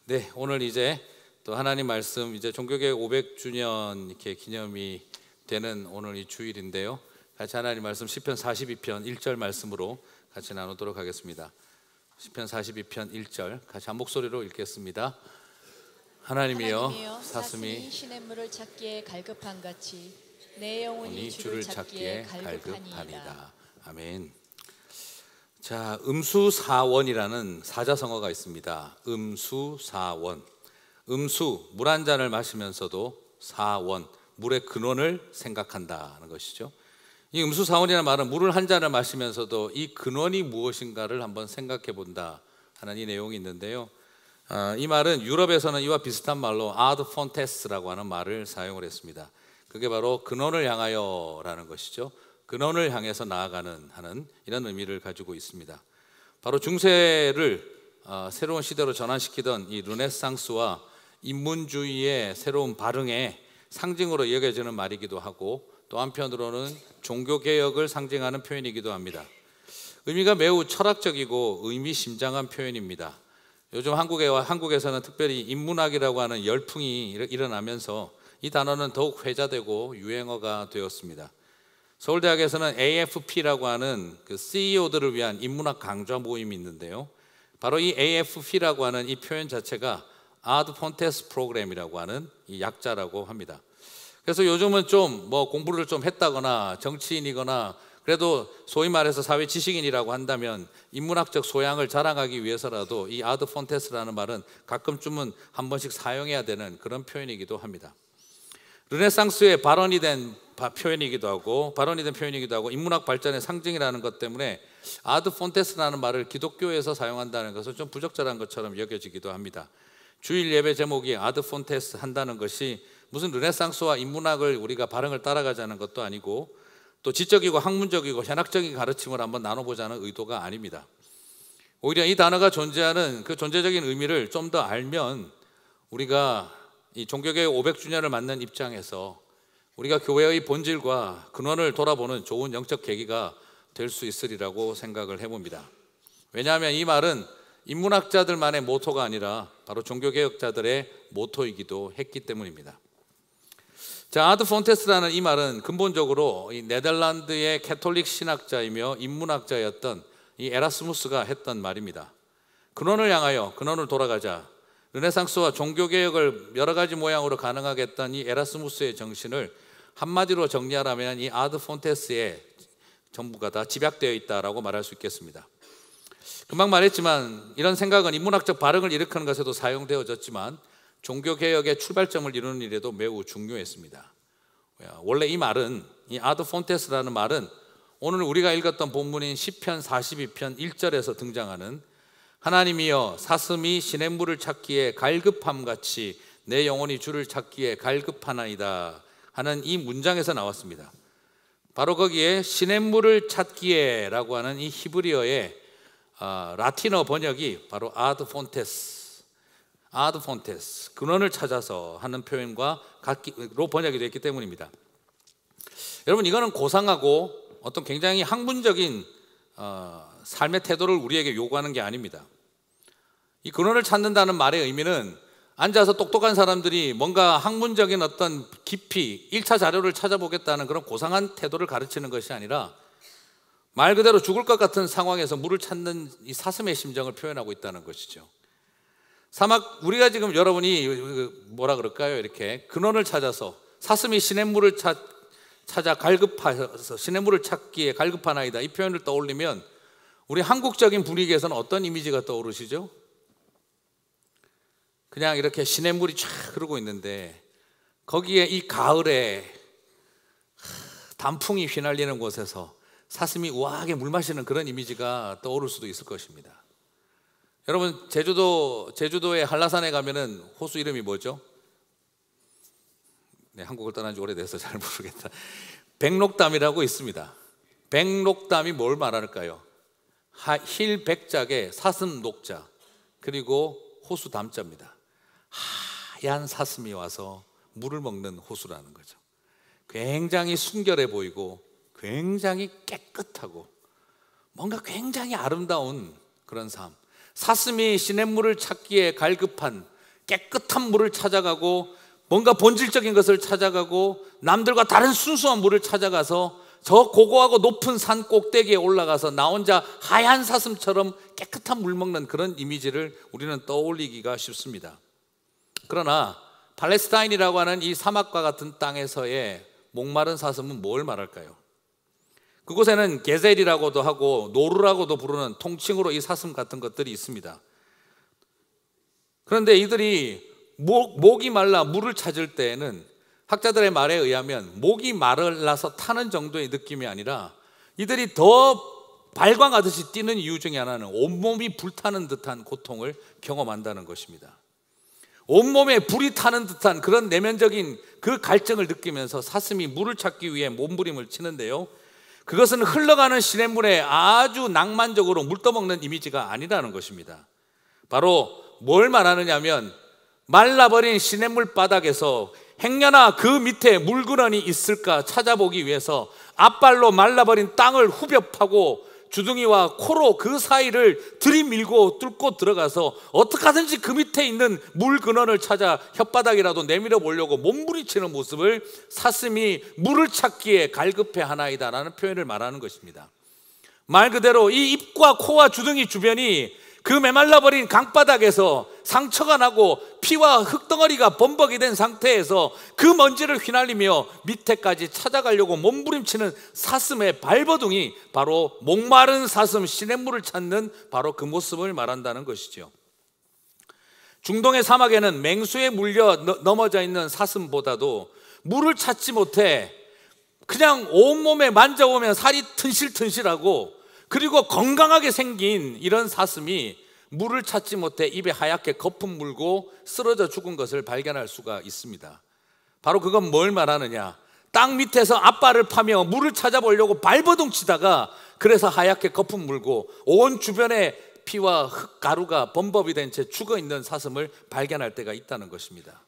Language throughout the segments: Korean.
네, 오늘 이제 또 하나님 말씀 이제 종교개혁 500주년 이렇게 기념이 되는 오늘 이 주일인데요. 같이 하나님 말씀 시편 42편 1절 말씀으로 같이 나누도록 하겠습니다. 시편 42편 1절 같이 한 목소리로 읽겠습니다. 하나님이여 사슴이 시냇물을 찾기에 갈급한 같이 내 영혼이 주를 찾기에 갈급하니이다. 아멘. 자, 음수사원이라는 사자성어가 있습니다. 음수사원. 음수, 물 한 잔을 마시면서도 사원, 물의 근원을 생각한다는 것이죠. 이 음수사원이라는 말은 물을 한 잔을 마시면서도 이 근원이 무엇인가를 한번 생각해 본다 하는 이 내용이 있는데요. 이 말은 유럽에서는 이와 비슷한 말로 아드 폰테스라고 하는 말을 사용을 했습니다. 그게 바로 근원을 향하여라는 것이죠. 근원을 향해서 나아가는 하는 이런 의미를 가지고 있습니다. 바로 중세를 새로운 시대로 전환시키던 이 르네상스와 인문주의의 새로운 발흥의 상징으로 여겨지는 말이기도 하고, 또 한편으로는 종교개혁을 상징하는 표현이기도 합니다. 의미가 매우 철학적이고 의미심장한 표현입니다. 요즘 한국에서는 특별히 인문학이라고 하는 열풍이 일어나면서 이 단어는 더욱 회자되고 유행어가 되었습니다. 서울대학에서는 AFP라고 하는 그 CEO들을 위한 인문학 강좌 모임이 있는데요. 바로 이 AFP라고 하는 이 표현 자체가 아드 폰테스 프로그램이라고 하는 이 약자라고 합니다. 그래서 요즘은 좀 공부를 좀 했다거나 정치인이거나 그래도 소위 말해서 사회 지식인이라고 한다면 인문학적 소양을 자랑하기 위해서라도 이 아드 폰테스라는 말은 가끔쯤은 한 번씩 사용해야 되는 그런 표현이기도 합니다. 르네상스의 발원이 된 표현이기도 하고 인문학 발전의 상징이라는 것 때문에 아드 폰테스라는 말을 기독교에서 사용한다는 것은 좀 부적절한 것처럼 여겨지기도 합니다. 주일 예배 제목이 아드 폰테스 한다는 것이 무슨 르네상스와 인문학을 우리가 발흥을 따라가자는 것도 아니고, 또 지적이고 학문적이고 현학적인 가르침을 한번 나눠보자는 의도가 아닙니다. 오히려 이 단어가 존재하는 그 존재적인 의미를 좀 더 알면 우리가 이 종교개혁 500주년을 맞는 입장에서 우리가 교회의 본질과 근원을 돌아보는 좋은 영적 계기가 될 수 있으리라고 생각을 해봅니다. 왜냐하면 이 말은 인문학자들만의 모토가 아니라 바로 종교개혁자들의 모토이기도 했기 때문입니다. 자, 아드 폰테스라는 이 말은 근본적으로 이 네덜란드의 캐톨릭 신학자이며 인문학자였던 이 에라스무스가 했던 말입니다. 근원을 향하여 근원을 돌아가자. 르네상스와 종교개혁을 여러 가지 모양으로 가능하게 했던 이 에라스무스의 정신을 한마디로 정리하라면 이 아드 폰테스에 전부가 다 집약되어 있다라고 말할 수 있겠습니다. 금방 말했지만 이런 생각은 인문학적 발흥을 일으키는 것에도 사용되어졌지만 종교개혁의 출발점을 이루는 일에도 매우 중요했습니다. 원래 이 말은, 이 아드 폰테스라는 말은 오늘 우리가 읽었던 본문인 시편 42편 1절에서 등장하는 하나님이여 사슴이 시냇물을 찾기에 갈급함같이 내 영혼이 주를 찾기에 갈급하나이다 하는 이 문장에서 나왔습니다. 바로 거기에 시냇물을 찾기에 라고 하는 이 히브리어의 라틴어 번역이 바로 아드 폰테스, 근원을 찾아서 하는 표현과 같기로 번역이 되었기 때문입니다. 여러분, 이거는 고상하고 어떤 굉장히 학문적인 삶의 태도를 우리에게 요구하는 게 아닙니다. 이 근원을 찾는다는 말의 의미는 앉아서 똑똑한 사람들이 뭔가 학문적인 어떤 깊이 1차 자료를 찾아보겠다는 그런 고상한 태도를 가르치는 것이 아니라 말 그대로 죽을 것 같은 상황에서 물을 찾는 이 사슴의 심정을 표현하고 있다는 것이죠. 우리가 지금 여러분이 뭐라 그럴까요? 이렇게 근원을 찾아서 사슴이 시냇물을 찾아 갈급해서 시냇물을 찾기에 갈급하나이다 이 표현을 떠올리면 우리 한국적인 분위기에서는 어떤 이미지가 떠오르시죠? 그냥 이렇게 시냇물이 쫙 흐르고 있는데 거기에 이 가을에 단풍이 휘날리는 곳에서 사슴이 우아하게 물 마시는 그런 이미지가 떠오를 수도 있을 것입니다. 여러분, 제주도의 한라산에 가면은 호수 이름이 뭐죠? 네, 한국을 떠난 지 오래돼서 잘 모르겠다. 백록담이라고 있습니다. 백록담이 뭘 말할까요? 힐백작의 사슴 녹자, 그리고 호수 담자입니다. 하얀 사슴이 와서 물을 먹는 호수라는 거죠. 굉장히 순결해 보이고 굉장히 깨끗하고 뭔가 굉장히 아름다운 그런 삶. 사슴이 시냇물을 찾기에 갈급한 깨끗한 물을 찾아가고 뭔가 본질적인 것을 찾아가고 남들과 다른 순수한 물을 찾아가서 저 고고하고 높은 산 꼭대기에 올라가서 나 혼자 하얀 사슴처럼 깨끗한 물 먹는 그런 이미지를 우리는 떠올리기가 쉽습니다. 그러나 팔레스타인이라고 하는 이 사막과 같은 땅에서의 목마른 사슴은 뭘 말할까요? 그곳에는 게젤이라고도 하고 노루라고도 부르는 통칭으로 이 사슴 같은 것들이 있습니다. 그런데 이들이 목이 말라 물을 찾을 때에는 학자들의 말에 의하면 목이 마르라서 타는 정도의 느낌이 아니라 이들이 더 발광하듯이 뛰는 이유 중에 하나는 온몸이 불타는 듯한 고통을 경험한다는 것입니다. 온몸에 불이 타는 듯한 그런 내면적인 그 갈증을 느끼면서 사슴이 물을 찾기 위해 몸부림을 치는데요, 그것은 흘러가는 시냇물에 아주 낭만적으로 물떠먹는 이미지가 아니라는 것입니다. 바로 뭘 말하느냐면 말라버린 시냇물 바닥에서 행여나 그 밑에 물근원이 있을까 찾아보기 위해서 앞발로 말라버린 땅을 후벼 파고 주둥이와 코로 그 사이를 들이밀고 뚫고 들어가서 어떻게 하든지 그 밑에 있는 물 근원을 찾아 혓바닥이라도 내밀어 보려고 몸부림치는 모습을 사슴이 물을 찾기에 갈급해 하나이다라는 표현을 말하는 것입니다. 말 그대로 이 입과 코와 주둥이 주변이 그 메말라버린 강바닥에서 상처가 나고 피와 흙덩어리가 범벅이 된 상태에서 그 먼지를 휘날리며 밑에까지 찾아가려고 몸부림치는 사슴의 발버둥이 바로 목마른 사슴 시냇물을 찾는 바로 그 모습을 말한다는 것이죠. 중동의 사막에는 맹수에 물려 넘어져 있는 사슴보다도 물을 찾지 못해 그냥 온몸에 만져보면 살이 튼실튼실하고 그리고 건강하게 생긴 이런 사슴이 물을 찾지 못해 입에 하얗게 거품 물고 쓰러져 죽은 것을 발견할 수가 있습니다. 바로 그건 뭘 말하느냐, 땅 밑에서 앞발을 파며 물을 찾아보려고 발버둥 치다가 그래서 하얗게 거품 물고 온 주변에 피와 흙 가루가 범벅이 된 채 죽어 있는 사슴을 발견할 때가 있다는 것입니다.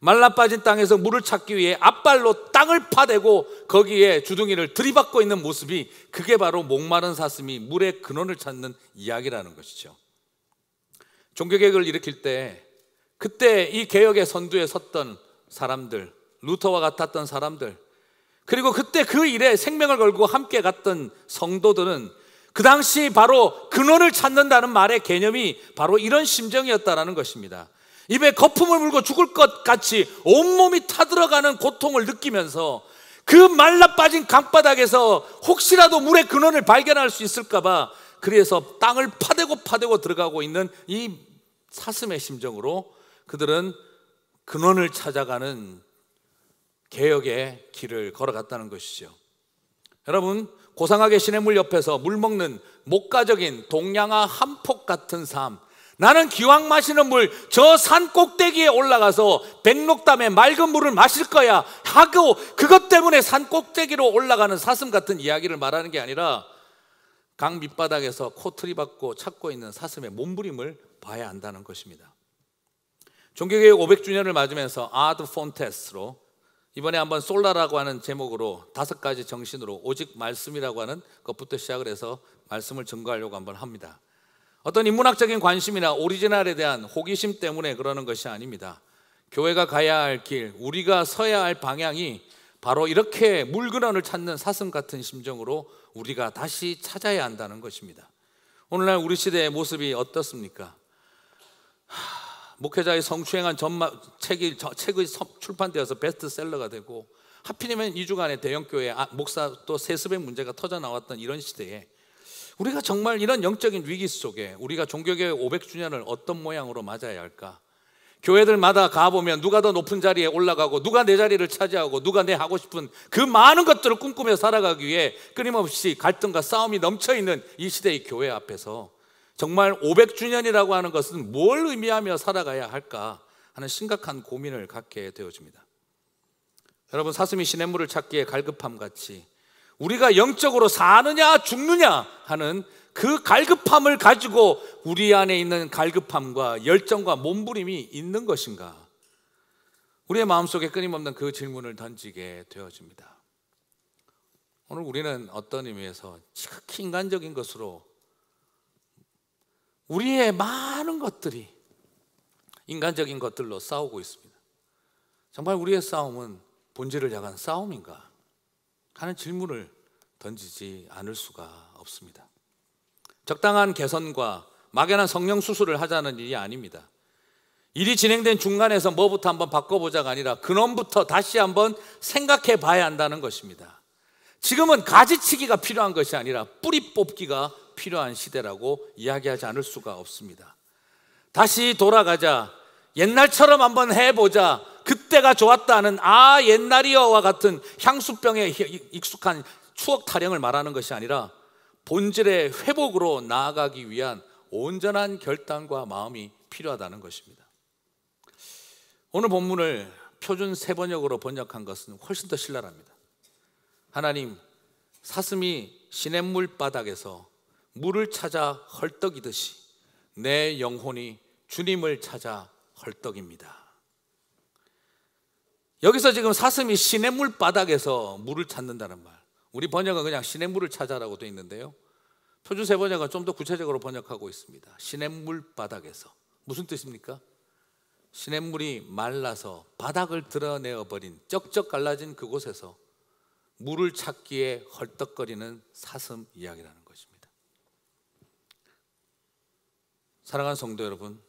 말라빠진 땅에서 물을 찾기 위해 앞발로 땅을 파대고 거기에 주둥이를 들이받고 있는 모습이, 그게 바로 목마른 사슴이 물의 근원을 찾는 이야기라는 것이죠. 종교개혁을 일으킬 때 그때 이 개혁의 선두에 섰던 사람들, 루터와 같았던 사람들, 그리고 그때 그 일에 생명을 걸고 함께 갔던 성도들은 그 당시 바로 근원을 찾는다는 말의 개념이 바로 이런 심정이었다는 것입니다. 입에 거품을 물고 죽을 것 같이 온몸이 타들어가는 고통을 느끼면서 그 말라빠진 강바닥에서 혹시라도 물의 근원을 발견할 수 있을까 봐 그래서 땅을 파대고 들어가고 있는 이 사슴의 심정으로 그들은 근원을 찾아가는 개혁의 길을 걸어갔다는 것이죠. 여러분, 고상하게 시냇물 옆에서 물 먹는 목가적인 동양화 한폭 같은 삶, 나는 기왕 마시는 물 저 산 꼭대기에 올라가서 백록담에 맑은 물을 마실 거야 하고 그것 때문에 산 꼭대기로 올라가는 사슴 같은 이야기를 말하는 게 아니라 강 밑바닥에서 코트리 받고 찾고 있는 사슴의 몸부림을 봐야 한다는 것입니다. 종교개혁 500주년을 맞으면서 아드 폰테스로 이번에 한번 솔라라고 하는 제목으로 5가지 정신으로 오직 말씀이라고 하는 것부터 시작을 해서 말씀을 증거하려고 한번 합니다. 어떤 인문학적인 관심이나 오리지널에 대한 호기심 때문에 그러는 것이 아닙니다. 교회가 가야 할 길, 우리가 서야 할 방향이 바로 이렇게 물근원을 찾는 사슴 같은 심정으로 우리가 다시 찾아야 한다는 것입니다. 오늘날 우리 시대의 모습이 어떻습니까? 목회자의 성추행한 책이 출판되어서 베스트셀러가 되고 하필이면 2주간의 대형교회 목사 또 세습의 문제가 터져 나왔던 이런 시대에 우리가 정말 이런 영적인 위기 속에 우리가 종교개혁 500주년을 어떤 모양으로 맞아야 할까? 교회들마다 가보면 누가 더 높은 자리에 올라가고 누가 내 자리를 차지하고 누가 내 하고 싶은 그 많은 것들을 꿈꾸며 살아가기 위해 끊임없이 갈등과 싸움이 넘쳐있는 이 시대의 교회 앞에서 정말 500주년이라고 하는 것은 뭘 의미하며 살아가야 할까 하는 심각한 고민을 갖게 되어집니다. 여러분, 사슴이 시냇물을 찾기에 갈급함 같이 우리가 영적으로 사느냐 죽느냐 하는 그 갈급함을 가지고 우리 안에 있는 갈급함과 열정과 몸부림이 있는 것인가? 우리의 마음속에 끊임없는 그 질문을 던지게 되어집니다. 오늘 우리는 어떤 의미에서 지극히 인간적인 것으로 우리의 많은 것들이 인간적인 것들로 싸우고 있습니다. 정말 우리의 싸움은 본질을 향한 싸움인가 하는 질문을 던지지 않을 수가 없습니다. 적당한 개선과 막연한 성령 수술을 하자는 일이 아닙니다. 일이 진행된 중간에서 뭐부터 한번 바꿔보자가 아니라 근원부터 다시 한번 생각해 봐야 한다는 것입니다. 지금은 가지치기가 필요한 것이 아니라 뿌리 뽑기가 필요한 시대라고 이야기하지 않을 수가 없습니다. 다시 돌아가자, 옛날처럼 한번 해보자, 그때가 좋았다는 옛날이여와 같은 향수병에 익숙한 추억 타령을 말하는 것이 아니라 본질의 회복으로 나아가기 위한 온전한 결단과 마음이 필요하다는 것입니다. 오늘 본문을 표준 세번역으로 번역한 것은 훨씬 더 신랄합니다. 하나님, 사슴이 시냇물 바닥에서 물을 찾아 헐떡이듯이 내 영혼이 주님을 찾아 헐떡입니다. 여기서 지금 사슴이 시냇물 바닥에서 물을 찾는다는 말, 우리 번역은 그냥 시냇물을 찾아라고 되어 있는데요, 표준 세번역은 좀 더 구체적으로 번역하고 있습니다. 시냇물 바닥에서. 무슨 뜻입니까? 시냇물이 말라서 바닥을 드러내어버린 쩍쩍 갈라진 그곳에서 물을 찾기에 헐떡거리는 사슴 이야기라는 것입니다. 사랑하는 성도 여러분,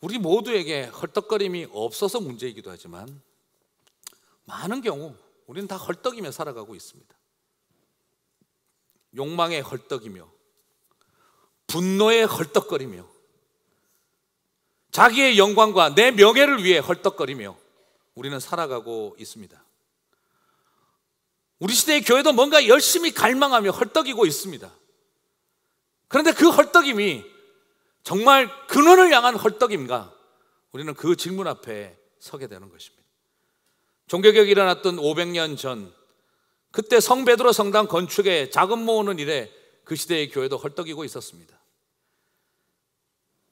우리 모두에게 헐떡거림이 없어서 문제이기도 하지만 많은 경우 우리는 다 헐떡이며 살아가고 있습니다. 욕망에 헐떡이며 분노에 헐떡거리며 자기의 영광과 내 명예를 위해 헐떡거리며 우리는 살아가고 있습니다. 우리 시대의 교회도 뭔가 열심히 갈망하며 헐떡이고 있습니다. 그런데 그 헐떡임이 정말 근원을 향한 헐떡임인가? 우리는 그 질문 앞에 서게 되는 것입니다. 종교개혁이 일어났던 500년 전, 그때 성 베드로 성당 건축에 자금 모으는 일에 그 시대의 교회도 헐떡이고 있었습니다.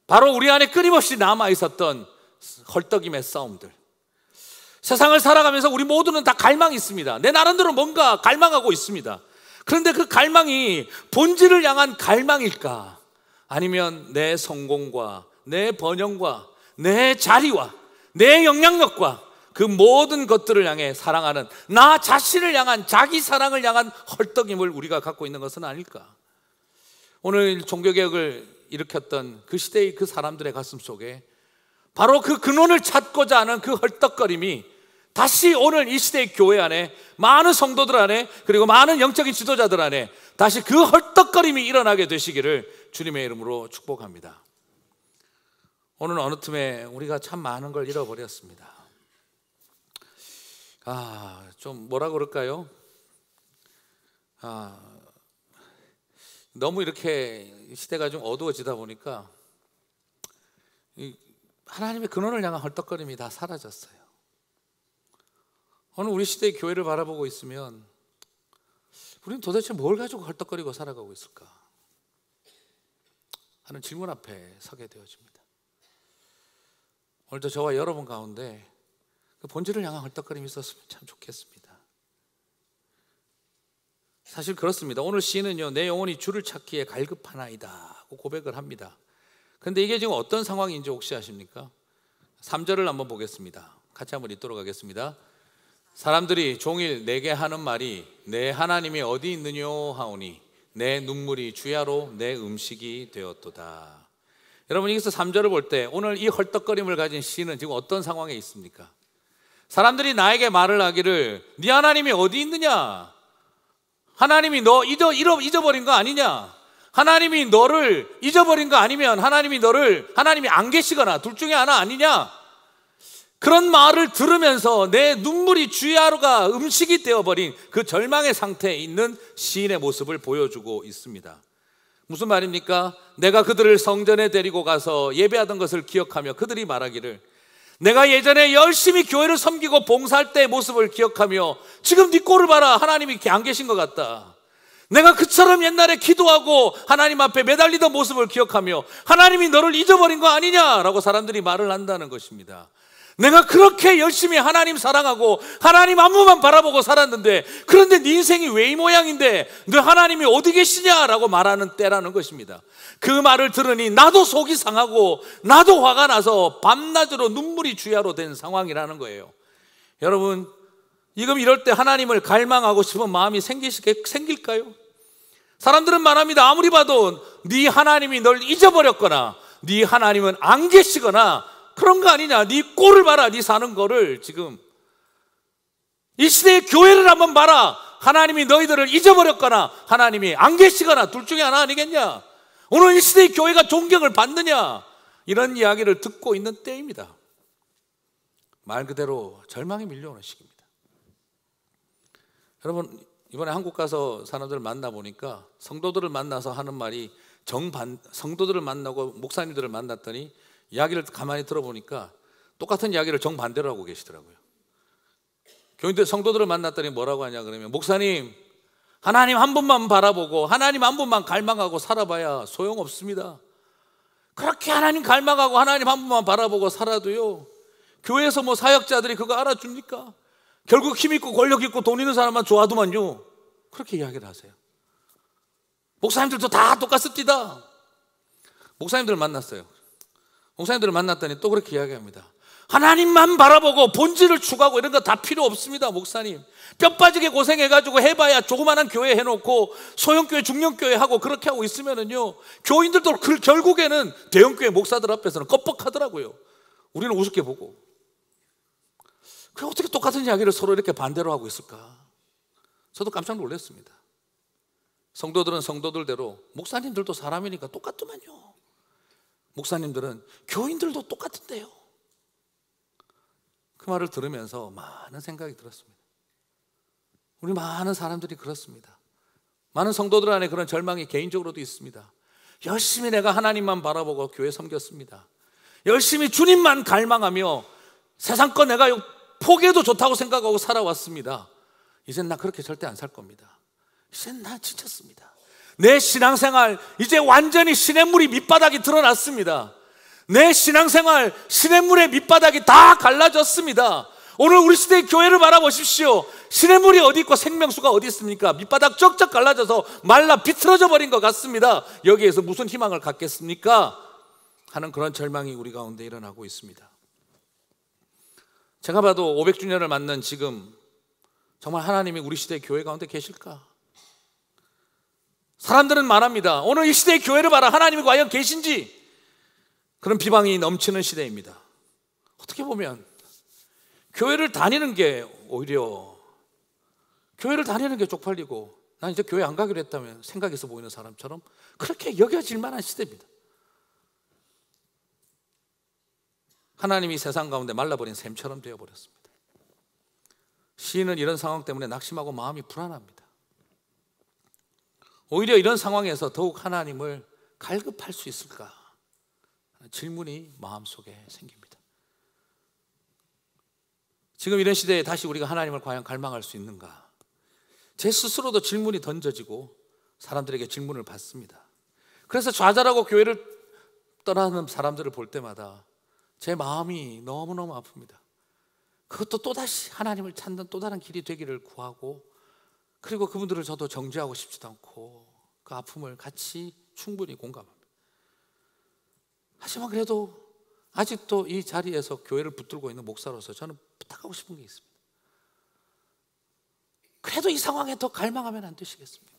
바로 우리 안에 끊임없이 남아있었던 헐떡임의 싸움들, 세상을 살아가면서 우리 모두는 다 갈망이 있습니다. 내 나름대로 뭔가 갈망하고 있습니다. 그런데 그 갈망이 본질을 향한 갈망일까? 아니면 내 성공과 내 번영과 내 자리와 내 영향력과 그 모든 것들을 향해 사랑하는 나 자신을 향한, 자기 사랑을 향한 헐떡임을 우리가 갖고 있는 것은 아닐까? 오늘 종교개혁을 일으켰던 그 시대의 그 사람들의 가슴 속에 바로 그 근원을 찾고자 하는 그 헐떡거림이 다시 오늘 이 시대의 교회 안에, 많은 성도들 안에, 그리고 많은 영적인 지도자들 안에 다시 그 헐떡거림이 일어나게 되시기를 주님의 이름으로 축복합니다. 오늘 어느 틈에 우리가 참 많은 걸 잃어버렸습니다. 좀 뭐라 그럴까요? 너무 이렇게 시대가 좀 어두워지다 보니까 하나님의 근원을 향한 헐떡거림이 다 사라졌어요. 오늘 우리 시대의 교회를 바라보고 있으면 우리는 도대체 뭘 가지고 헐떡거리고 살아가고 있을까 하는 질문 앞에 서게 되어집니다. 오늘도 저와 여러분 가운데 그 본질을 향한 헐떡거림이 있었으면 참 좋겠습니다. 사실 그렇습니다. 오늘 시인은요, 내 영혼이 주를 찾기에 갈급하나이다 고 고백을 합니다. 그런데 이게 지금 어떤 상황인지 혹시 아십니까? 3절을 한번 보겠습니다. 같이 한번 읽도록 하겠습니다. 사람들이 종일 내게 하는 말이 내 하나님이 어디 있느뇨 하오니 내 눈물이 주야로 내 음식이 되었도다. 여러분, 여기서 3절을 볼 때 오늘 이 헐떡거림을 가진 시인은 지금 어떤 상황에 있습니까? 사람들이 나에게 말을 하기를 네 하나님이 어디 있느냐? 하나님이 너 잊어버린 거 아니냐? 하나님이 너를 잊어버린 거 아니면 하나님이 안 계시거나 둘 중에 하나 아니냐? 그런 말을 들으면서 내 눈물이 주야로가 음식이 되어버린 그 절망의 상태에 있는 시인의 모습을 보여주고 있습니다. 무슨 말입니까? 내가 그들을 성전에 데리고 가서 예배하던 것을 기억하며 그들이 말하기를 내가 예전에 열심히 교회를 섬기고 봉사할 때의 모습을 기억하며 지금 네 꼴을 봐라, 하나님이 이렇게 안 계신 것 같다. 내가 그처럼 옛날에 기도하고 하나님 앞에 매달리던 모습을 기억하며 하나님이 너를 잊어버린 거 아니냐라고 사람들이 말을 한다는 것입니다. 내가 그렇게 열심히 하나님 사랑하고 하나님 한 분만 바라보고 살았는데, 그런데 네 인생이 왜 이 모양인데 너 하나님이 어디 계시냐라고 말하는 때라는 것입니다. 그 말을 들으니 나도 속이 상하고 나도 화가 나서 밤낮으로 눈물이 주야로 된 상황이라는 거예요. 여러분, 지금 이럴 때 하나님을 갈망하고 싶은 마음이 생길까요? 사람들은 말합니다. 아무리 봐도 네 하나님이 널 잊어버렸거나 네 하나님은 안 계시거나 그런 거 아니냐. 네 꼴을 봐라. 네 사는 거를. 지금 이 시대의 교회를 한번 봐라. 하나님이 너희들을 잊어버렸거나 하나님이 안 계시거나 둘 중에 하나 아니겠냐. 오늘 이 시대의 교회가 존경을 받느냐, 이런 이야기를 듣고 있는 때입니다. 말 그대로 절망이 밀려오는 시기입니다. 여러분, 이번에 한국 가서 사람들을 만나보니까 성도들을 만나서 하는 말이 성도들을 만나고 목사님들을 만났더니 이야기를 가만히 들어보니까 똑같은 이야기를 정반대로 하고 계시더라고요. 교인들, 성도들을 만났더니 뭐라고 하냐 그러면, 목사님, 하나님 한 분만 바라보고 하나님 한 분만 갈망하고 살아봐야 소용없습니다. 그렇게 하나님 갈망하고 하나님 한 분만 바라보고 살아도요, 교회에서 뭐 사역자들이 그거 알아줍니까? 결국 힘 있고 권력 있고 돈 있는 사람만 좋아하더만요. 그렇게 이야기를 하세요. 목사님들도 다 똑같습니다. 목사님들을 만났어요. 목사님들을 만났더니 또 그렇게 이야기합니다. 하나님만 바라보고 본질을 추구하고 이런 거 다 필요 없습니다. 목사님, 뼈 빠지게 고생해가지고 해봐야 조그마한 교회 해놓고 소형교회 중형교회 하고 그렇게 하고 있으면은요, 교인들도 결국에는 대형교회 목사들 앞에서는 껍벅하더라고요. 우리는 우습게 보고. 그 어떻게 똑같은 이야기를 서로 이렇게 반대로 하고 있을까? 저도 깜짝 놀랐습니다. 성도들은 성도들대로, 목사님들도 사람이니까 똑같더만요. 목사님들은 교인들도 똑같은데요. 그 말을 들으면서 많은 생각이 들었습니다. 우리 많은 사람들이 그렇습니다. 많은 성도들 안에 그런 절망이 개인적으로도 있습니다. 열심히 내가 하나님만 바라보고 교회 섬겼습니다. 열심히 주님만 갈망하며 세상 거 내가 포기해도 좋다고 생각하고 살아왔습니다. 이젠 나 그렇게 절대 안 살 겁니다. 이젠 나 지쳤습니다. 내 신앙생활 이제 완전히 시냇물이 밑바닥이 드러났습니다. 내 신앙생활 시냇물의 밑바닥이 다 갈라졌습니다. 오늘 우리 시대의 교회를 바라보십시오. 시냇물이 어디 있고 생명수가 어디 있습니까? 밑바닥 쩍쩍 갈라져서 말라 비틀어져 버린 것 같습니다. 여기에서 무슨 희망을 갖겠습니까? 하는 그런 절망이 우리 가운데 일어나고 있습니다. 제가 봐도 500주년을 맞는 지금 정말 하나님이 우리 시대의 교회 가운데 계실까? 사람들은 말합니다. 오늘 이 시대의 교회를 봐라. 하나님이 과연 계신지? 그런 비방이 넘치는 시대입니다. 어떻게 보면 교회를 다니는 게 오히려, 교회를 다니는 게 쪽팔리고 난 이제 교회 안 가기로 했다면 생각해서 보이는 사람처럼 그렇게 여겨질 만한 시대입니다. 하나님이 세상 가운데 말라버린 샘처럼 되어버렸습니다. 시인은 이런 상황 때문에 낙심하고 마음이 불안합니다. 오히려 이런 상황에서 더욱 하나님을 갈급할 수 있을까 하는 질문이 마음속에 생깁니다. 지금 이런 시대에 다시 우리가 하나님을 과연 갈망할 수 있는가? 제 스스로도 질문이 던져지고 사람들에게 질문을 받습니다. 그래서 좌절하고 교회를 떠나는 사람들을 볼 때마다 제 마음이 너무너무 아픕니다. 그것도 또다시 하나님을 찾는 또 다른 길이 되기를 구하고, 그리고 그분들을 저도 정죄하고 싶지도 않고 그 아픔을 같이 충분히 공감합니다. 하지만 그래도 아직도 이 자리에서 교회를 붙들고 있는 목사로서 저는 부탁하고 싶은 게 있습니다. 그래도 이 상황에 더 갈망하면 안 되시겠습니까?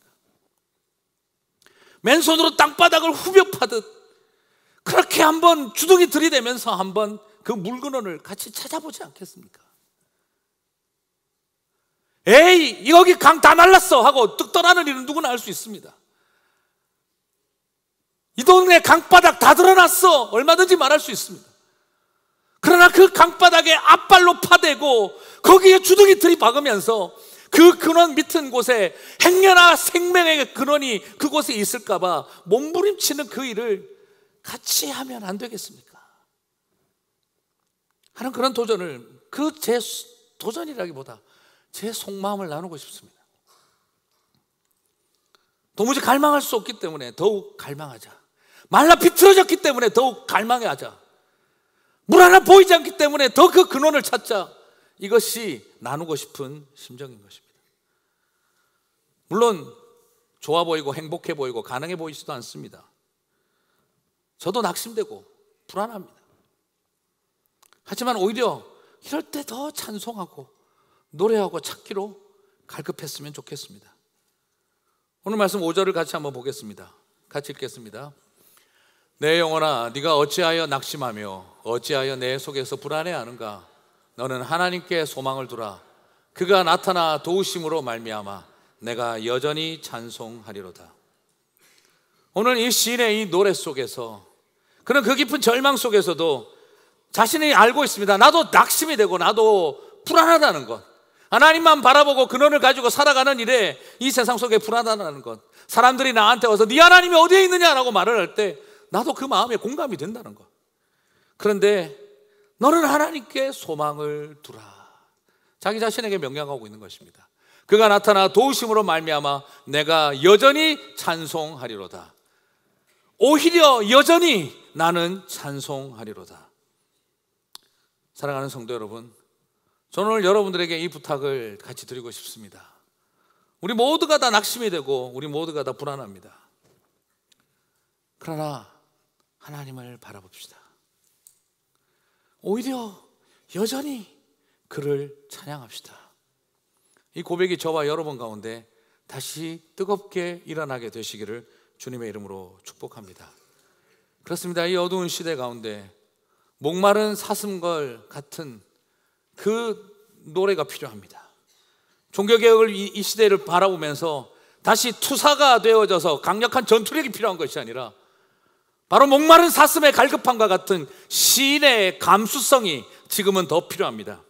맨손으로 땅바닥을 후벼 파듯 그렇게 한번 주둥이 들이대면서 한번 그 물건을 같이 찾아보지 않겠습니까? 에이, 여기 강 다 말랐어 하고 뚝 떠나는 일은 누구나 알 수 있습니다. 이 동네 강바닥 다 드러났어, 얼마든지 말할 수 있습니다. 그러나 그 강바닥에 앞발로 파대고 거기에 주둥이 들이박으면서 그 근원 밑은 곳에 행여나 생명의 근원이 그곳에 있을까봐 몸부림치는 그 일을 같이 하면 안 되겠습니까? 하는 그런 도전을, 그 제 도전이라기보다 제 속마음을 나누고 싶습니다. 도무지 갈망할 수 없기 때문에 더욱 갈망하자. 말라 비틀어졌기 때문에 더욱 갈망하자. 물 하나 보이지 않기 때문에 더 그 근원을 찾자. 이것이 나누고 싶은 심정인 것입니다. 물론 좋아 보이고 행복해 보이고 가능해 보이지도 않습니다. 저도 낙심되고 불안합니다. 하지만 오히려 이럴 때 더 찬송하고 노래하고 찾기로 갈급했으면 좋겠습니다. 오늘 말씀 5절을 같이 한번 보겠습니다. 같이 읽겠습니다. 내 영혼아, 네가 어찌하여 낙심하며 어찌하여 내 속에서 불안해하는가? 너는 하나님께 소망을 두라. 그가 나타나 도우심으로 말미암아 내가 여전히 찬송하리로다. 오늘 이 시인의 이 노래 속에서 그는 그 깊은 절망 속에서도 자신이 알고 있습니다. 나도 낙심이 되고 나도 불안하다는 것, 하나님만 바라보고 근원을 가지고 살아가는 일에 이 세상 속에 불안하다는 것, 사람들이 나한테 와서 네 하나님이 어디에 있느냐라고 말을 할 때 나도 그 마음에 공감이 된다는 것. 그런데 너는 하나님께 소망을 두라. 자기 자신에게 명령하고 있는 것입니다. 그가 나타나 도우심으로 말미암아 내가 여전히 찬송하리로다. 오히려 여전히 나는 찬송하리로다. 사랑하는 성도 여러분, 저는 오늘 여러분들에게 이 부탁을 같이 드리고 싶습니다. 우리 모두가 다 낙심이 되고 우리 모두가 다 불안합니다. 그러나 하나님을 바라봅시다. 오히려 여전히 그를 찬양합시다. 이 고백이 저와 여러분 가운데 다시 뜨겁게 일어나게 되시기를 주님의 이름으로 축복합니다. 그렇습니다. 이 어두운 시대 가운데 목마른 사슴걸 같은 그 노래가 필요합니다. 종교개혁을 이 시대를 바라보면서 다시 투사가 되어져서 강력한 전투력이 필요한 것이 아니라 바로 목마른 사슴의 갈급함과 같은 시인의 감수성이 지금은 더 필요합니다.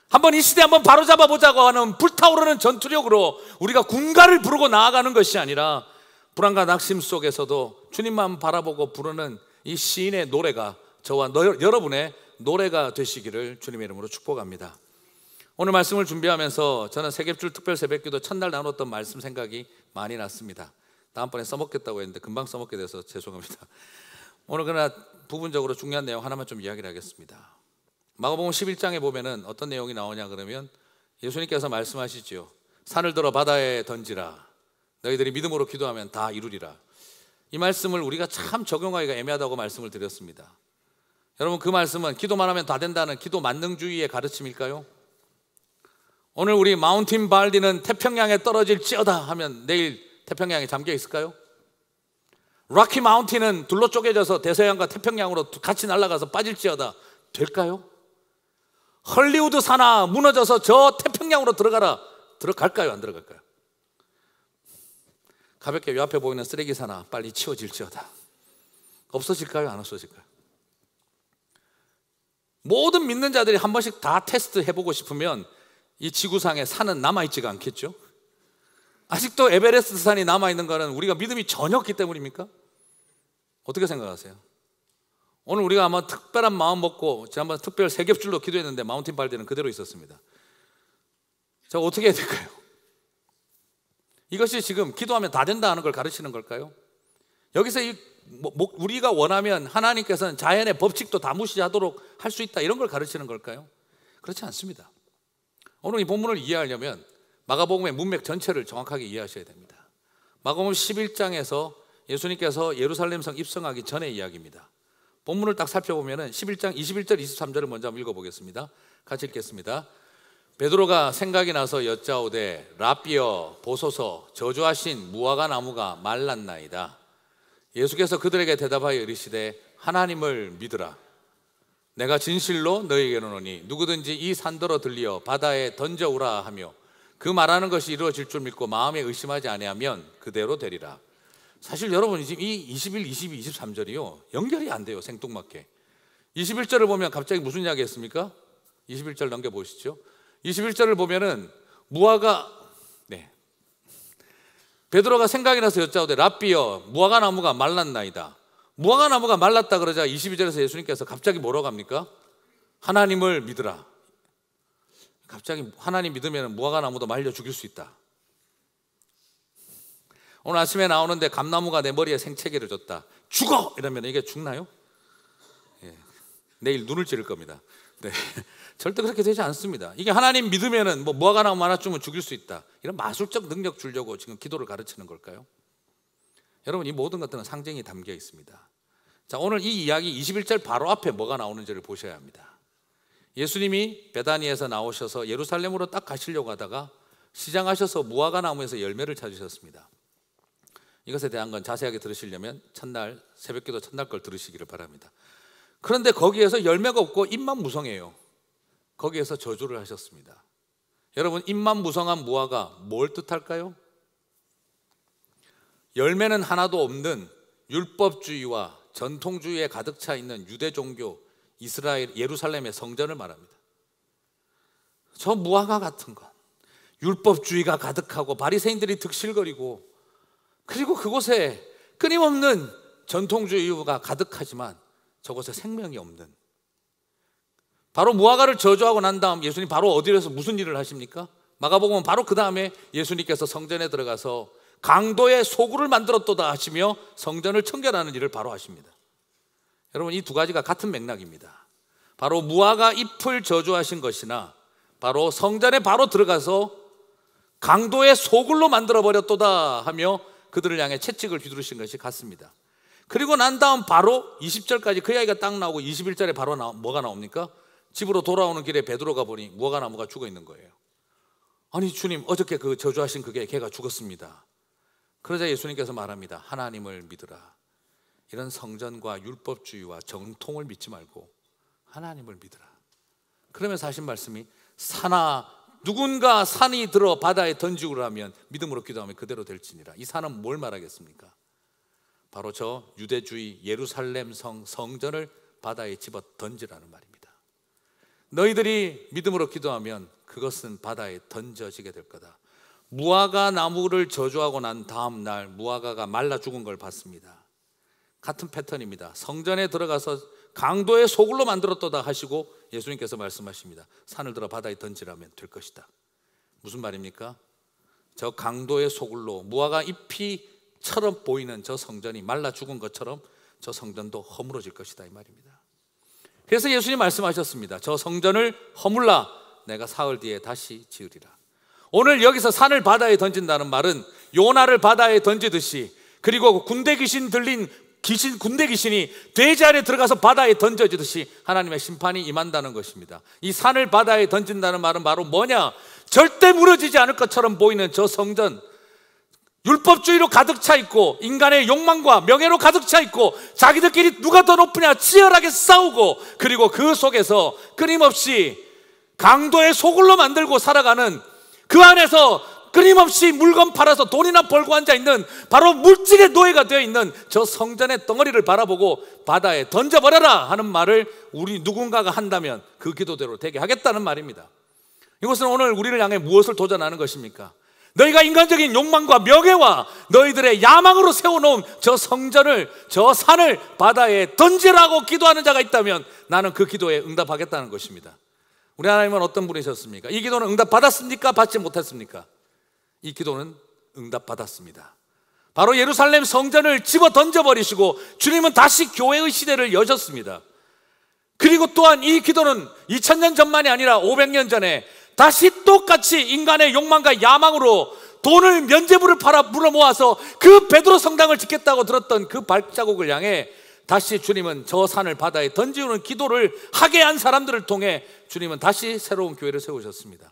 한번 이 시대 한번 바로잡아 보자고 하는 불타오르는 전투력으로 우리가 군가를 부르고 나아가는 것이 아니라 불안과 낙심 속에서도 주님만 바라보고 부르는 이 시인의 노래가 저와 여러분의 노래가 되시기를 주님의 이름으로 축복합니다. 오늘 말씀을 준비하면서 저는 세귑줄 특별 새벽기도 첫날 나눴던 말씀 생각이 많이 났습니다. 다음번에 써먹겠다고 했는데 금방 써먹게 돼서 죄송합니다. 오늘 그러나 부분적으로 중요한 내용 하나만 좀 이야기를 하겠습니다. 마가복음 11장에 보면은 어떤 내용이 나오냐 그러면 예수님께서 말씀하시지요. 산을 들어 바다에 던지라. 너희들이 믿음으로 기도하면 다 이루리라. 이 말씀을 우리가 참 적용하기가 애매하다고 말씀을 드렸습니다. 여러분, 그 말씀은 기도만 하면 다 된다는 기도 만능주의의 가르침일까요? 오늘 우리 마운틴 발디는 태평양에 떨어질지어다 하면 내일 태평양에 잠겨 있을까요? 락키 마운틴은 둘로 쪼개져서 대서양과 태평양으로 같이 날아가서 빠질지어다 될까요? 헐리우드 산하 무너져서 저 태평양으로 들어갈까요? 안 들어갈까요? 가볍게 요 앞에 보이는 쓰레기 산하 빨리 치워질지어다 없어질까요? 안 없어질까요? 모든 믿는 자들이 한 번씩 다 테스트 해보고 싶으면 이 지구상에 산은 남아있지가 않겠죠? 아직도 에베레스트 산이 남아있는 것은 우리가 믿음이 전혀 없기 때문입니까? 어떻게 생각하세요? 오늘 우리가 아마 특별한 마음 먹고 지난번 특별 세귑줄로 기도했는데 마운틴 발디는 그대로 있었습니다. 자, 어떻게 해야 될까요? 이것이 지금 기도하면 다 된다 하는 걸 가르치는 걸까요? 여기서 우리가 원하면 하나님께서는 자연의 법칙도 다 무시하도록 할 수 있다 이런 걸 가르치는 걸까요? 그렇지 않습니다. 오늘 이 본문을 이해하려면 마가복음의 문맥 전체를 정확하게 이해하셔야 됩니다. 마가복음 11장에서 예수님께서 예루살렘 성 입성하기 전의 이야기입니다. 본문을 딱 살펴보면 11장 21절 23절을 먼저 한번 읽어보겠습니다. 같이 읽겠습니다. 베드로가 생각이 나서 여짜오되 랍비여 보소서 저주하신 무화과 나무가 말랐나이다. 예수께서 그들에게 대답하여 이르시되 하나님을 믿으라. 내가 진실로 너희에게 이르노니 누구든지 이 산더러 들리어 바다에 던져오라 하며 그 말하는 것이 이루어질 줄 믿고 마음에 의심하지 아니하면 그대로 되리라. 사실 여러분 지금 이 21, 22, 23절이요 연결이 안 돼요. 생뚱맞게 21절을 보면 갑자기 무슨 이야기 했습니까? 21절 넘겨보시죠. 21절을 보면은 무화과 베드로가 생각이 나서 여짜오되 랍비여 무화과 나무가 말랐나이다. 무화과 나무가 말랐다 그러자 22절에서 예수님께서 갑자기 뭐라고 합니까? 하나님을 믿으라. 갑자기 하나님 믿으면 무화과 나무도 말려 죽일 수 있다. 오늘 아침에 나오는데 감나무가 내 머리에 생채기를 줬다. 죽어! 이러면 이게 죽나요? 예. 내일 눈을 찌를 겁니다. 네. 절대 그렇게 되지 않습니다. 이게 하나님 믿으면은 뭐 무화과 나무 하나 주면 죽일 수 있다, 이런 마술적 능력 주려고 지금 기도를 가르치는 걸까요? 여러분, 이 모든 것들은 상징이 담겨 있습니다. 자, 오늘 이 이야기 21절 바로 앞에 뭐가 나오는지를 보셔야 합니다. 예수님이 베다니에서 나오셔서 예루살렘으로 딱 가시려고 하다가 시장하셔서 무화과 나무에서 열매를 찾으셨습니다. 이것에 대한 건 자세하게 들으시려면 첫날 새벽기도 첫날 걸 들으시기를 바랍니다. 그런데 거기에서 열매가 없고 잎만 무성해요. 거기에서 저주를 하셨습니다. 여러분, 잎만 무성한 무화과 뭘 뜻할까요? 열매는 하나도 없는 율법주의와 전통주의에 가득 차 있는 유대 종교 이스라엘 예루살렘의 성전을 말합니다. 저 무화과 같은 것, 율법주의가 가득하고 바리새인들이 득실거리고, 그리고 그곳에 끊임없는 전통주의가 가득하지만 저곳에 생명이 없는, 바로 무화과를 저주하고 난 다음 예수님 바로 어디에서 무슨 일을 하십니까? 마가복음은 바로 그 다음에 예수님께서 성전에 들어가서 강도의 소굴을 만들었도다 하시며 성전을 청결하는 일을 바로 하십니다. 여러분, 이 두 가지가 같은 맥락입니다. 바로 무화과 잎을 저주하신 것이나 바로 성전에 바로 들어가서 강도의 소굴로 만들어버렸도다 하며 그들을 향해 채찍을 휘두르신 것이 같습니다. 그리고 난 다음 바로 20절까지 그 이야기가 딱 나오고 21절에 바로 뭐가 나옵니까? 집으로 돌아오는 길에 베드로가 보니 무화과 나무가 죽어 있는 거예요. 아니 주님, 어저께 그 저주하신 그게 걔가 죽었습니다. 그러자 예수님께서 말합니다. 하나님을 믿으라. 이런 성전과 율법주의와 정통을 믿지 말고 하나님을 믿으라. 그러면서 하신 말씀이, 누군가 산이 들어 바다에 던지고 하면 믿음으로 기도하면 그대로 될지니라. 이 산은 뭘 말하겠습니까? 바로 저 유대주의 예루살렘 성전을 바다에 집어 던지라는 말입니다. 너희들이 믿음으로 기도하면 그것은 바다에 던져지게 될 거다. 무화과 나무를 저주하고 난 다음 날 무화과가 말라 죽은 걸 봤습니다. 같은 패턴입니다. 성전에 들어가서 강도의 소굴로 만들었도다 하시고 예수님께서 말씀하십니다. 산을 들어 바다에 던지라면 될 것이다. 무슨 말입니까? 저 강도의 소굴로 무화과 잎이처럼 보이는 저 성전이 말라 죽은 것처럼 저 성전도 허물어질 것이다, 이 말입니다. 그래서 예수님 말씀하셨습니다. 저 성전을 허물라 내가 사흘 뒤에 다시 지으리라. 오늘 여기서 산을 바다에 던진다는 말은 요나를 바다에 던지듯이, 그리고 군대 귀신 들린 군대 귀신이 돼지 안에 들어가서 바다에 던져지듯이 하나님의 심판이 임한다는 것입니다. 이 산을 바다에 던진다는 말은 바로 뭐냐? 절대 무너지지 않을 것처럼 보이는 저 성전, 율법주의로 가득 차 있고 인간의 욕망과 명예로 가득 차 있고 자기들끼리 누가 더 높으냐 치열하게 싸우고, 그리고 그 속에서 끊임없이 강도의 소굴로 만들고 살아가는, 그 안에서 끊임없이 물건 팔아서 돈이나 벌고 앉아있는 바로 물질의 노예가 되어 있는 저 성전의 덩어리를 바라보고 바다에 던져버려라 하는 말을 우리 누군가가 한다면 그 기도대로 되게 하겠다는 말입니다. 이것은 오늘 우리를 향해 무엇을 도전하는 것입니까? 너희가 인간적인 욕망과 명예와 너희들의 야망으로 세워놓은 저 성전을, 저 산을 바다에 던지라고 기도하는 자가 있다면 나는 그 기도에 응답하겠다는 것입니다. 우리 하나님은 어떤 분이셨습니까? 이 기도는 응답받았습니까? 받지 못했습니까? 이 기도는 응답받았습니다. 바로 예루살렘 성전을 집어 던져버리시고 주님은 다시 교회의 시대를 여셨습니다. 그리고 또한 이 기도는 2000년 전만이 아니라 500년 전에 다시 똑같이 인간의 욕망과 야망으로 돈을 면죄부를 팔아 물어모아서 그 베드로 성당을 짓겠다고 들었던 그 발자국을 향해 다시 주님은 저 산을 바다에 던지는 기도를 하게 한 사람들을 통해 주님은 다시 새로운 교회를 세우셨습니다.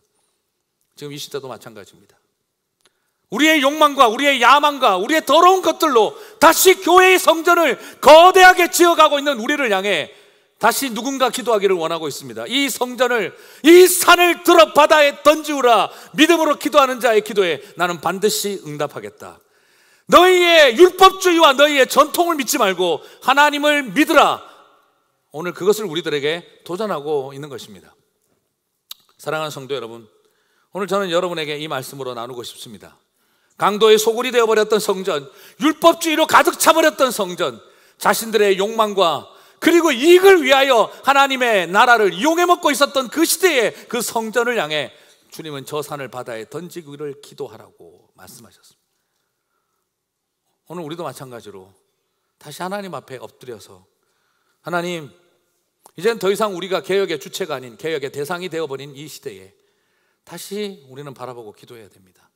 지금 이 시대도 마찬가지입니다. 우리의 욕망과 우리의 야망과 우리의 더러운 것들로 다시 교회의 성전을 거대하게 지어가고 있는 우리를 향해 다시 누군가 기도하기를 원하고 있습니다. 이 성전을, 이 산을 들어 바다에 던지우라. 믿음으로 기도하는 자의 기도에 나는 반드시 응답하겠다. 너희의 율법주의와 너희의 전통을 믿지 말고 하나님을 믿으라. 오늘 그것을 우리들에게 도전하고 있는 것입니다. 사랑하는 성도 여러분, 오늘 저는 여러분에게 이 말씀으로 나누고 싶습니다. 강도의 소굴이 되어버렸던 성전, 율법주의로 가득 차버렸던 성전, 자신들의 욕망과 그리고 이익을 위하여 하나님의 나라를 이용해 먹고 있었던 그 시대의 그 성전을 향해 주님은 저 산을 바다에 던지기를 기도하라고 말씀하셨습니다. 오늘 우리도 마찬가지로 다시 하나님 앞에 엎드려서 하나님, 이제는 더 이상 우리가 개혁의 주체가 아닌 개혁의 대상이 되어버린 이 시대에 다시 우리는 바라보고 기도해야 됩니다.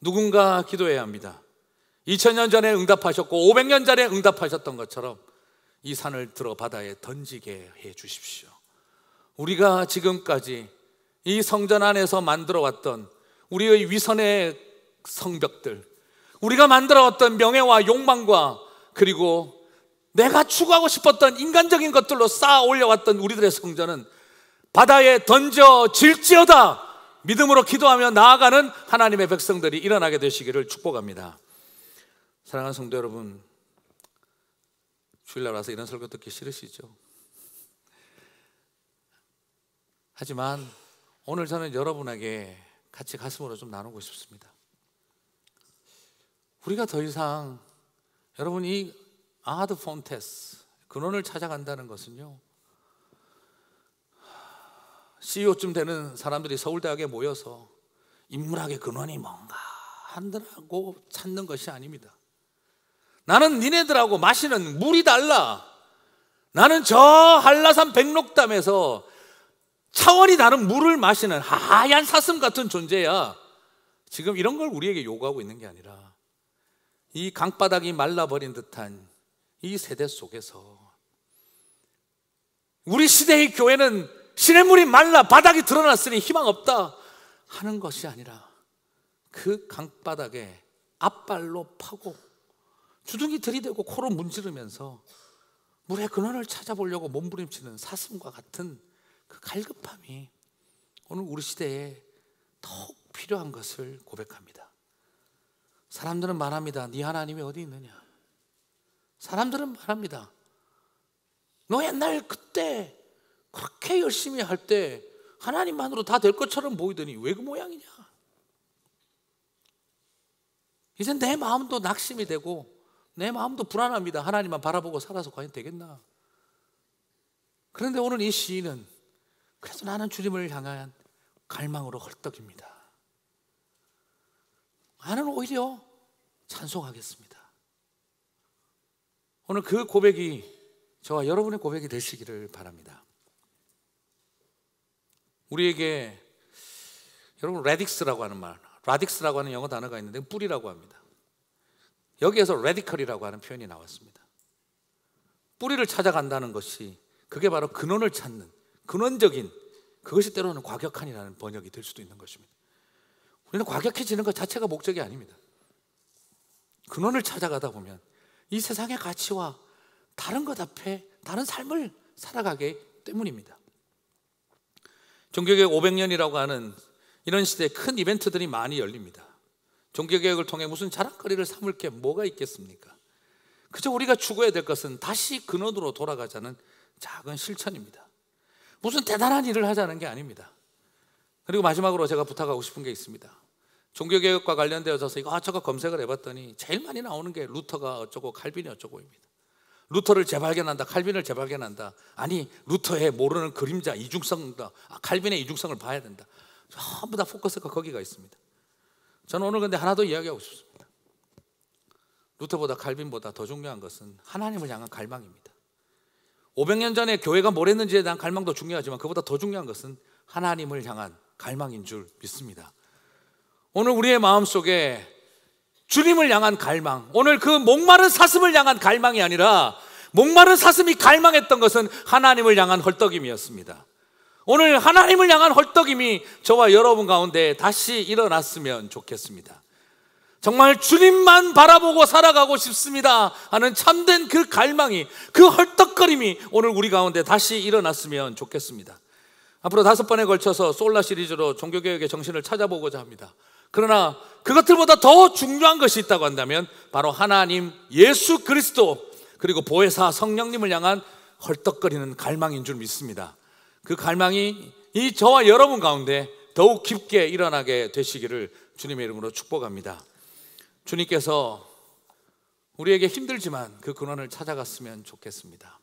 누군가 기도해야 합니다. 2000년 전에 응답하셨고 500년 전에 응답하셨던 것처럼 이 산을 들어 바다에 던지게 해 주십시오. 우리가 지금까지 이 성전 안에서 만들어 왔던 우리의 위선의 성벽들, 우리가 만들어 왔던 명예와 욕망과 그리고 내가 추구하고 싶었던 인간적인 것들로 쌓아 올려왔던 우리들의 성전은 바다에 던져질지어다 믿음으로 기도하며 나아가는 하나님의 백성들이 일어나게 되시기를 축복합니다. 사랑하는 성도 여러분, 주일날 와서 이런 설교 듣기 싫으시죠? 하지만 오늘 저는 여러분에게 같이 가슴으로 좀 나누고 싶습니다. 우리가 더 이상 여러분 이 아드 폰테스 근원을 찾아간다는 것은요, CEO쯤 되는 사람들이 서울대학에 모여서 인문학의 근원이 뭔가 한다고 찾는 것이 아닙니다. 나는 니네들하고 마시는 물이 달라. 나는 저 한라산 백록담에서 차원이 다른 물을 마시는 하얀 사슴 같은 존재야. 지금 이런 걸 우리에게 요구하고 있는 게 아니라 이 강바닥이 말라버린 듯한 이 세대 속에서 우리 시대의 교회는 시냇물이 말라 바닥이 드러났으니 희망 없다 하는 것이 아니라 그 강바닥에 앞발로 파고 주둥이 들이대고 코로 문지르면서 물의 근원을 찾아보려고 몸부림치는 사슴과 같은 그 갈급함이 오늘 우리 시대에 더욱 필요한 것을 고백합니다. 사람들은 말합니다. 네 하나님이 어디 있느냐? 사람들은 말합니다. 너 옛날 그때 그렇게 열심히 할 때 하나님만으로 다 될 것처럼 보이더니 왜 그 모양이냐? 이제 내 마음도 낙심이 되고 내 마음도 불안합니다. 하나님만 바라보고 살아서 과연 되겠나? 그런데 오늘 이 시인은 그래서 나는 주님을 향한 갈망으로 헐떡입니다. 나는 오히려 찬송하겠습니다. 오늘 그 고백이 저와 여러분의 고백이 되시기를 바랍니다. 우리에게 여러분 레딕스라고 하는 말, 라딕스라고 하는 영어 단어가 있는데 뿌리라고 합니다. 여기에서 레디컬이라고 하는 표현이 나왔습니다. 뿌리를 찾아간다는 것이 그게 바로 근원을 찾는 근원적인, 그것이 때로는 과격한이라는 번역이 될 수도 있는 것입니다. 우리는 과격해지는 것 자체가 목적이 아닙니다. 근원을 찾아가다 보면 이 세상의 가치와 다른 것 앞에 다른 삶을 살아가기 때문입니다. 종교개혁 500년이라고 하는 이런 시대에 큰 이벤트들이 많이 열립니다. 종교개혁을 통해 무슨 자랑거리를 삼을 게 뭐가 있겠습니까? 그저 우리가 추구해야 될 것은 다시 근원으로 돌아가자는 작은 실천입니다. 무슨 대단한 일을 하자는 게 아닙니다. 그리고 마지막으로 제가 부탁하고 싶은 게 있습니다. 종교개혁과 관련되어서 이것저것 검색을 해봤더니 제일 많이 나오는 게 루터가 어쩌고 칼빈이 어쩌고입니다. 루터를 재발견한다, 칼빈을 재발견한다. 아니 루터의 모르는 그림자 이중성다, 칼빈의 이중성을 봐야 된다. 전부 다 포커스가 거기가 있습니다. 저는 오늘 근데 하나 더 이야기하고 싶습니다. 루터보다 칼빈보다 더 중요한 것은 하나님을 향한 갈망입니다. 500년 전에 교회가 뭘 했는지에 대한 갈망도 중요하지만 그보다 더 중요한 것은 하나님을 향한 갈망인 줄 믿습니다. 오늘 우리의 마음속에 주님을 향한 갈망, 오늘 그 목마른 사슴을 향한 갈망이 아니라 목마른 사슴이 갈망했던 것은 하나님을 향한 헐떡임이었습니다. 오늘 하나님을 향한 헐떡임이 저와 여러분 가운데 다시 일어났으면 좋겠습니다. 정말 주님만 바라보고 살아가고 싶습니다 하는 참된 그 갈망이, 그 헐떡거림이 오늘 우리 가운데 다시 일어났으면 좋겠습니다. 앞으로 5번에 걸쳐서 솔라 시리즈로 종교개혁의 정신을 찾아보고자 합니다. 그러나 그것들보다 더 중요한 것이 있다고 한다면 바로 하나님, 예수 그리스도, 그리고 보혜사 성령님을 향한 헐떡거리는 갈망인 줄 믿습니다. 그 갈망이 이 저와 여러분 가운데 더욱 깊게 일어나게 되시기를 주님의 이름으로 축복합니다. 주님께서 우리에게 힘들지만 그 근원을 찾아갔으면 좋겠습니다.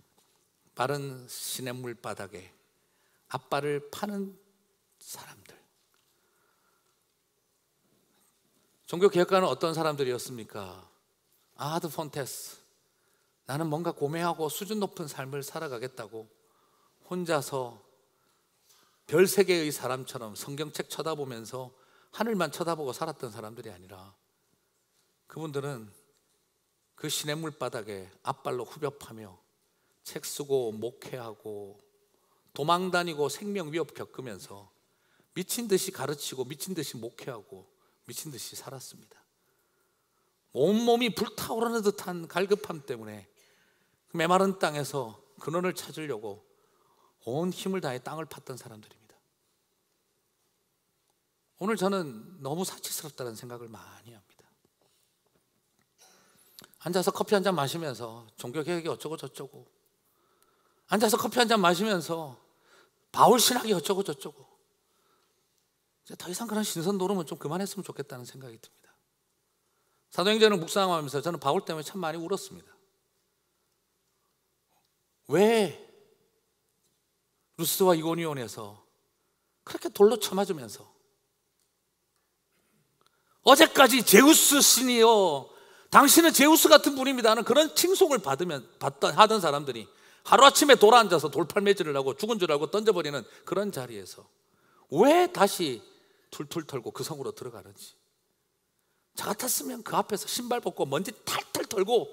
빠른 시냇물 바닥에 앞발을 파는 사람들. 종교개혁가는 어떤 사람들이었습니까? 아드 폰테스, 나는 뭔가 고매하고 수준 높은 삶을 살아가겠다고 혼자서 별 세계의 사람처럼 성경책 쳐다보면서 하늘만 쳐다보고 살았던 사람들이 아니라 그분들은 그 시냇물 바닥에 앞발로 후벼파며 책 쓰고 목회하고 도망다니고 생명 위협 겪으면서 미친 듯이 가르치고 미친 듯이 목회하고 미친 듯이 살았습니다. 온몸이 불타오르는 듯한 갈급함 때문에 메마른 땅에서 근원을 찾으려고 온 힘을 다해 땅을 팠던 사람들입니다. 오늘 저는 너무 사치스럽다는 생각을 많이 합니다. 앉아서 커피 한잔 마시면서 종교개혁이 어쩌고 저쩌고, 앉아서 커피 한잔 마시면서 바울 신학이 어쩌고 저쩌고, 이제 더 이상 그런 신선 노름은 좀 그만했으면 좋겠다는 생각이 듭니다. 사도행전을 묵상하면서 저는 바울 때문에 참 많이 울었습니다. 왜 루스와 이고니온에서 그렇게 돌로 쳐맞으면서 어제까지 제우스 신이여 당신은 제우스 같은 분입니다 하는 그런 칭송을 하던 사람들이 하루아침에 돌아앉아서 돌팔매질을 하고 죽은 줄 알고 던져버리는 그런 자리에서 왜 다시 툴툴 털고 그 성으로 들어가는지, 저 같았으면 그 앞에서 신발 벗고 먼지 탈탈 털고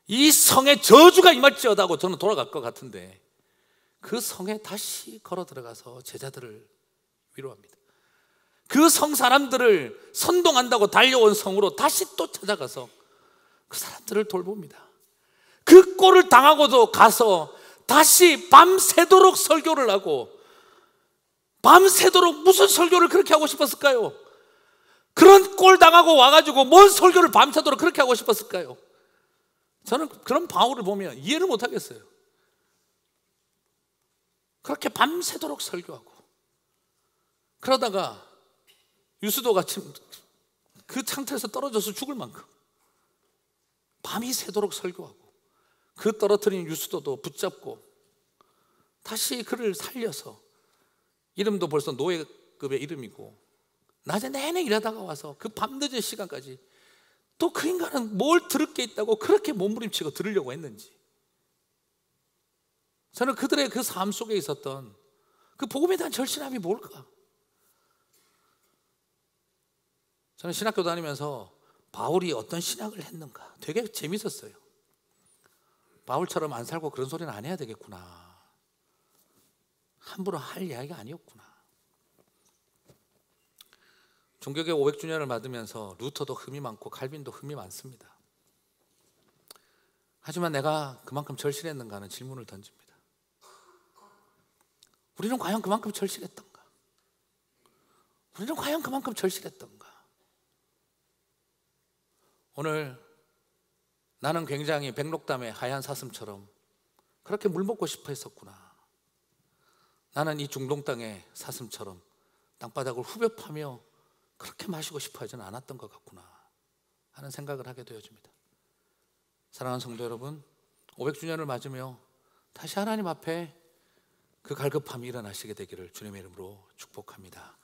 이 성에 저주가 임할지어다고 저는 돌아갈 것 같은데, 그 성에 다시 걸어 들어가서 제자들을 위로합니다. 그 성 사람들을 선동한다고 달려온 성으로 다시 또 찾아가서 그 사람들을 돌봅니다. 그 꼴을 당하고도 가서 다시 밤새도록 설교를 하고, 밤새도록 무슨 설교를 그렇게 하고 싶었을까요? 그런 꼴 당하고 와가지고 뭔 설교를 밤새도록 그렇게 하고 싶었을까요? 저는 그런 바울을 보면 이해를 못하겠어요. 그렇게 밤새도록 설교하고, 그러다가 유수도가 그 상태에서 떨어져서 죽을 만큼 밤이 새도록 설교하고, 그 떨어뜨린 유수도도 붙잡고 다시 그를 살려서, 이름도 벌써 노예급의 이름이고, 낮에 내내 일하다가 와서 그 밤늦은 시간까지 또 그 인간은 뭘 들을 게 있다고 그렇게 몸부림치고 들으려고 했는지, 저는 그들의 그 삶 속에 있었던 그 복음에 대한 절실함이 뭘까? 저는 신학교 다니면서 바울이 어떤 신학을 했는가 되게 재밌었어요. 바울처럼 안 살고 그런 소리는 안 해야 되겠구나, 함부로 할 이야기가 아니었구나. 종교개 500주년을 맞으면서 루터도 흠이 많고 칼빈도 흠이 많습니다. 하지만 내가 그만큼 절실했는가 하는 질문을 던집니다. 우리는 과연 그만큼 절실했던가? 우리는 과연 그만큼 절실했던가? 오늘 나는 굉장히 백록담의 하얀 사슴처럼 그렇게 물 먹고 싶어 했었구나. 나는 이 중동 땅의 사슴처럼 땅바닥을 후벼파며 그렇게 마시고 싶어 하지는 않았던 것 같구나 하는 생각을 하게 되어집니다. 사랑하는 성도 여러분, 500주년을 맞으며 다시 하나님 앞에 그 갈급함이 일어나시게 되기를 주님의 이름으로 축복합니다.